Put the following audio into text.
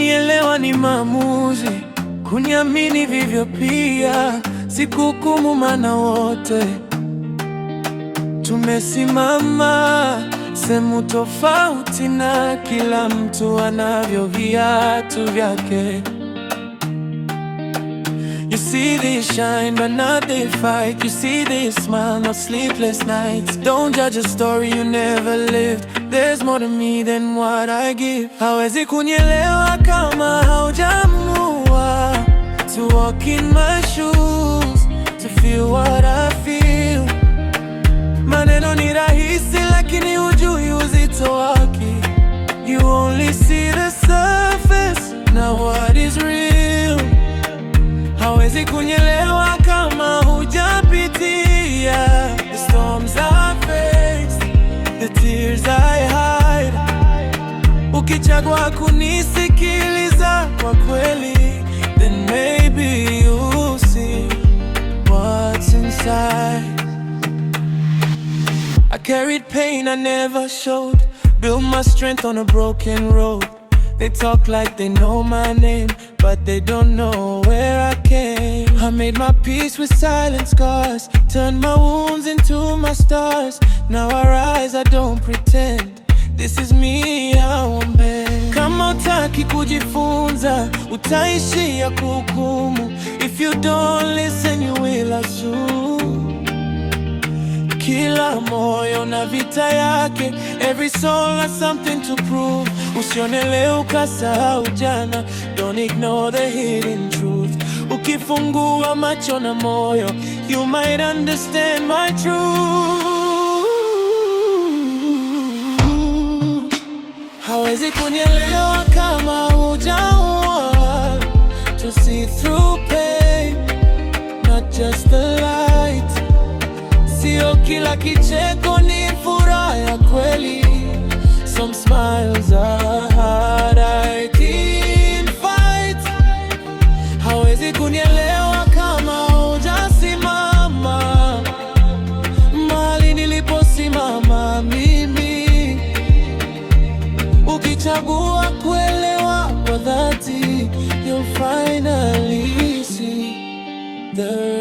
Kunielewa ni maamuzi, kuniamini vivyo pia. Sikuhukumu maana wote tumesimama sehemu tofauti, na kila mtu anavyo viatu vyake. You see this shine but not they fight. You see this smile, not sleepless nights. Don't judge a story you never lived. There's more to me than what I give. Hawezi kunielewa kama haujamua to walk in my shoes, to feel what I feel. Maneno ni rahisi lakini hujui uzito wake. You only see the surface, not what is real. Hawezi kunielewa kama hujapitia the storms I faced, the tears I hide. Ukichagua kunisikiliza kwa kweli, then maybe you'll see what's inside. I carried pain I never showed, built my strength on a broken road. They talk like they know my name, but they don't know where I came. I made my peace with silent scars, turned my wounds into my stars. Now I rise, I don't pretend. This is me, I won't bend. Kama hutaki kujifunza, utaishia kuhukumu. If you don't listen, you will assume. Kila moyo na vita yake, every soul has something to prove. Usione leo ukasahau jana, don't ignore the hidden truth. Ukifungua macho na moyo, you might understand my truth. Hawezi kunielewa kama hujaua to see through pain, not just the light. Sio kila kicheko ni furaha ya kweli. Some smiles are hard, I can't fight. Hawezi kunielewa kama hujasimama mahali niliposimama mimi. Ukichagua kuelewa kwa dhati, you'll finally see the